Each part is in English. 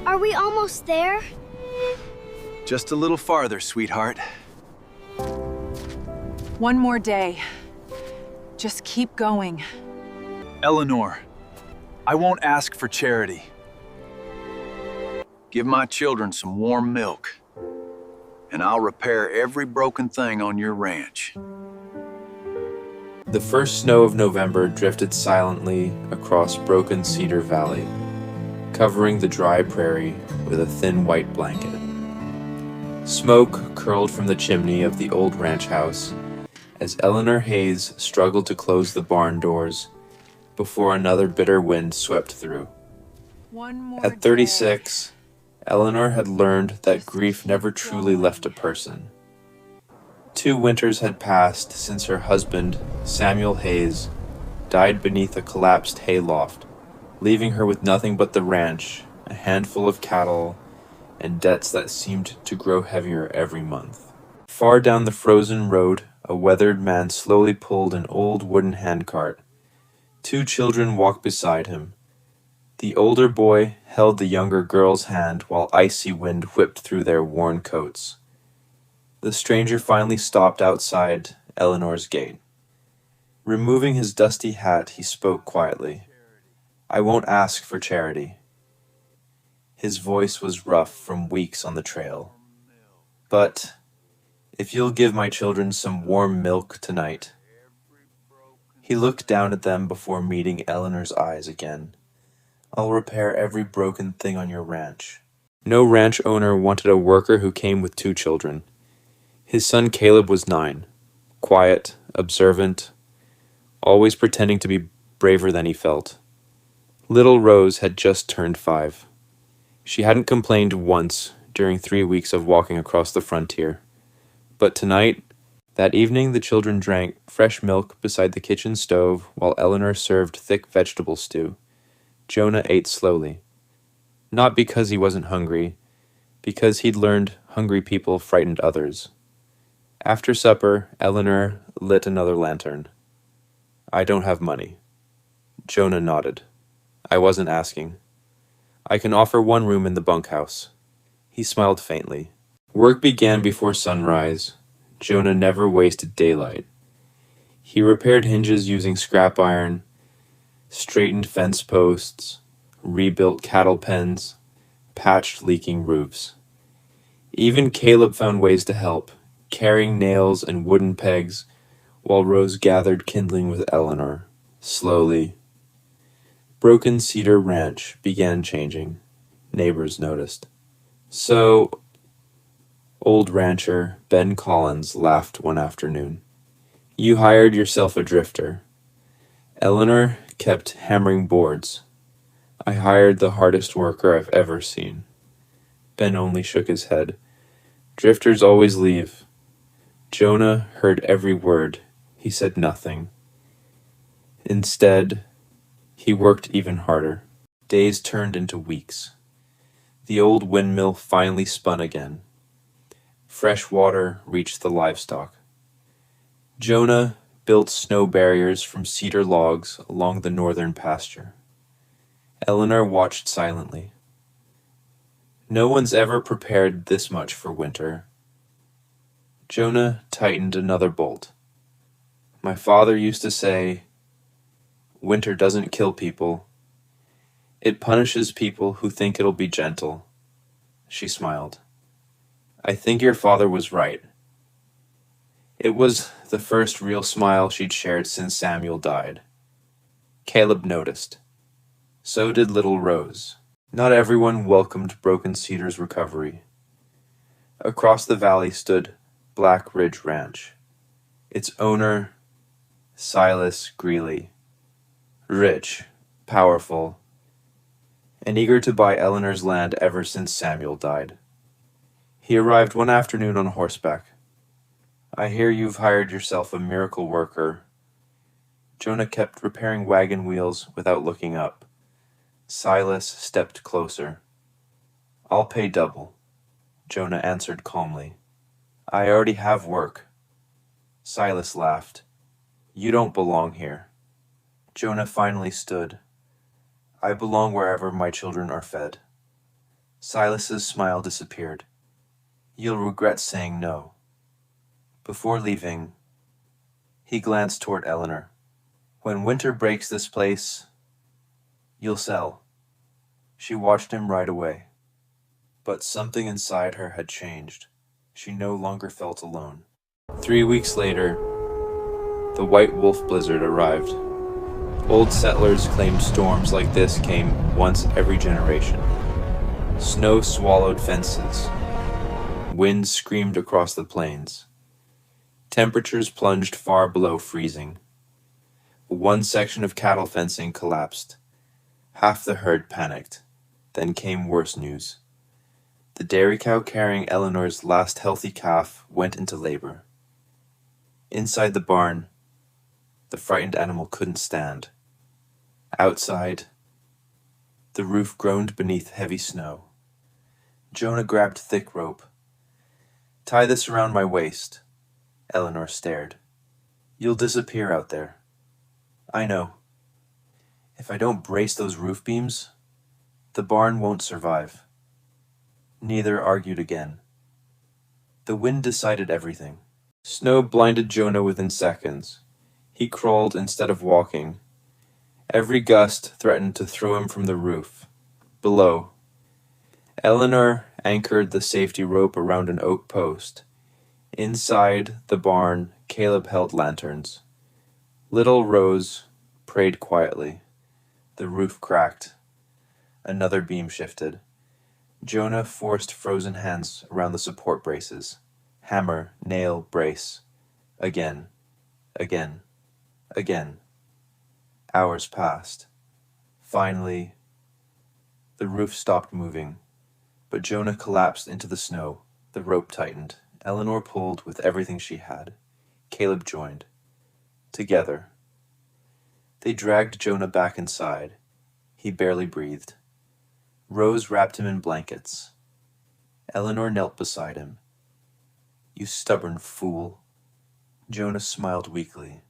Are we almost there? Just a little farther, sweetheart. One more day. Just keep going. Eleanor, I won't ask for charity. Give my children some warm milk, and I'll repair every broken thing on your ranch. The first snow of November drifted silently across Broken Cedar Valley, covering the dry prairie with a thin white blanket. Smoke curled from the chimney of the old ranch house as Eleanor Hayes struggled to close the barn doors before another bitter wind swept through. At 36, Eleanor had learned that grief never truly left a person. 2 winters had passed since her husband, Samuel Hayes, died beneath a collapsed hayloft, leaving her with nothing but the ranch, a handful of cattle, and debts that seemed to grow heavier every month. Far down the frozen road, a weathered man slowly pulled an old wooden handcart. 2 children walked beside him. The older boy held the younger girl's hand while icy wind whipped through their worn coats. The stranger finally stopped outside Eleanor's gate. Removing his dusty hat, he spoke quietly. "I won't ask for charity." His voice was rough from weeks on the trail. "But if you'll give my children some warm milk tonight." He looked down at them before meeting Eleanor's eyes again. "I'll repair every broken thing on your ranch." No ranch owner wanted a worker who came with 2 children. His son Caleb was 9, quiet, observant, always pretending to be braver than he felt. Little Rose had just turned 5. She hadn't complained once during 3 weeks of walking across the frontier. But tonight, that evening, the children drank fresh milk beside the kitchen stove while Eleanor served thick vegetable stew. Jonah ate slowly. Not because he wasn't hungry, because he'd learned hungry people frightened others. After supper, Eleanor lit another lantern. "I don't have money." Jonah nodded. "I wasn't asking. I can offer 1 room in the bunkhouse." He smiled faintly. Work began before sunrise. Jonah never wasted daylight. He repaired hinges using scrap iron, straightened fence posts, rebuilt cattle pens, patched leaking roofs. Even Caleb found ways to help, carrying nails and wooden pegs, while Rose gathered kindling with Eleanor. Slowly, Broken Cedar Ranch began changing. Neighbors noticed. "So," old rancher Ben Collins laughed one afternoon, "you hired yourself a drifter." Eleanor kept hammering boards. "I hired the hardest worker I've ever seen." Ben only shook his head. "Drifters always leave." Jonah heard every word. He said nothing. Instead, he worked even harder. Days turned into weeks. The old windmill finally spun again. Fresh water reached the livestock. Jonah built snow barriers from cedar logs along the northern pasture. Eleanor watched silently. No one's ever prepared this much for winter. Jonah tightened another bolt. "My father used to say, winter doesn't kill people. It punishes people who think it'll be gentle." She smiled. "I think your father was right." It was the first real smile she'd shared since Samuel died. Caleb noticed. So did little Rose. Not everyone welcomed Broken Cedar's recovery. Across the valley stood Black Ridge Ranch. Its owner, Silas Greeley. Rich, powerful, and eager to buy Eleanor's land ever since Samuel died. He arrived one afternoon on horseback. "I hear you've hired yourself a miracle worker." Jonah kept repairing wagon wheels without looking up. Silas stepped closer. "I'll pay double," Jonah answered calmly. "I already have work." Silas laughed. "You don't belong here." Jonah finally stood. I belong wherever my children are fed. Silas's smile disappeared. You'll regret saying no. Before leaving, he glanced toward Eleanor. When winter breaks this place, you'll sell. She watched him ride away. But something inside her had changed. She no longer felt alone. 3 weeks later, the white wolf blizzard arrived. Old settlers claimed storms like this came once every generation. Snow swallowed fences. Wind screamed across the plains. Temperatures plunged far below freezing. One section of cattle fencing collapsed. Half the herd panicked. Then came worse news. The dairy cow carrying Eleanor's last healthy calf went into labor. Inside the barn, the frightened animal couldn't stand. Outside, the roof groaned beneath heavy snow. Jonah grabbed thick rope. Tie this around my waist. Eleanor stared. You'll disappear out there. I know. If I don't brace those roof beams, the barn won't survive. Neither argued again. The wind decided everything. Snow blinded Jonah within seconds. He crawled instead of walking. Every gust threatened to throw him from the roof. Below, Eleanor anchored the safety rope around an oak post. Inside the barn, Caleb held lanterns. Little Rose prayed quietly. The roof cracked. Another beam shifted. Jonah forced frozen hands around the support braces. Hammer, nail, brace. Again. Again. Again. Hours passed. Finally, the roof stopped moving, but Jonah collapsed into the snow. The rope tightened. Eleanor pulled with everything she had. Caleb joined. Together. They dragged Jonah back inside. He barely breathed. Rose wrapped him in blankets. Eleanor knelt beside him. You stubborn fool. Jonah smiled weakly.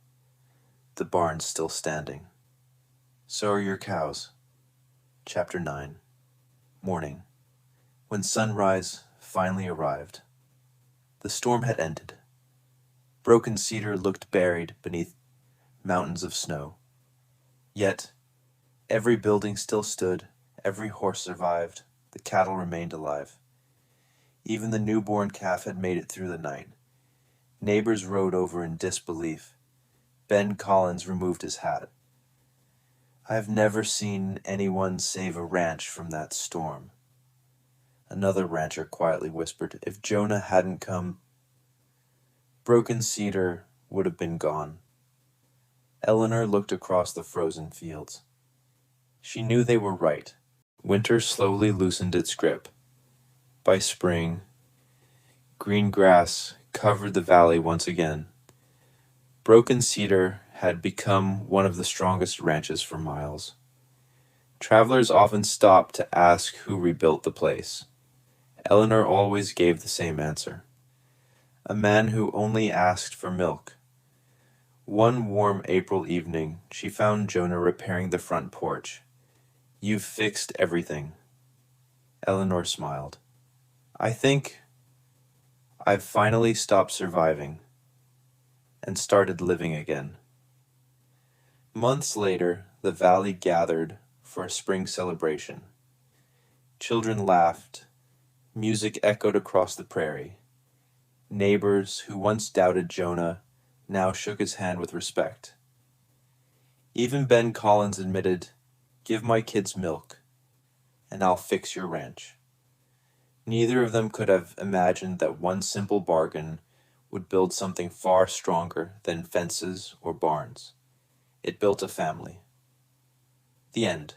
The barn's still standing. So are your cows. Chapter 9. Morning. When sunrise finally arrived. The storm had ended. Broken Cedar looked buried beneath mountains of snow. Yet, every building still stood, every horse survived, the cattle remained alive. Even the newborn calf had made it through the night. Neighbors rode over in disbelief. Ben Collins removed his hat. I've never seen anyone save a ranch from that storm. Another rancher quietly whispered, if Jonah hadn't come, Broken Cedar would have been gone. Eleanor looked across the frozen fields. She knew they were right. Winter slowly loosened its grip. By spring, green grass covered the valley once again. Broken Cedar had become one of the strongest ranches for miles. Travelers often stopped to ask who rebuilt the place. Eleanor always gave the same answer. A man who only asked for milk. One warm April evening, she found Jonah repairing the front porch. You've fixed everything. Eleanor smiled. I think I've finally stopped surviving and started living again. Months later, the valley gathered for a spring celebration. Children laughed. Music echoed across the prairie. Neighbors who once doubted Jonah now shook his hand with respect. Even Ben Collins admitted, give my kids milk, and I'll fix your ranch. Neither of them could have imagined that one simple bargain would build something far stronger than fences or barns. It built a family. The end.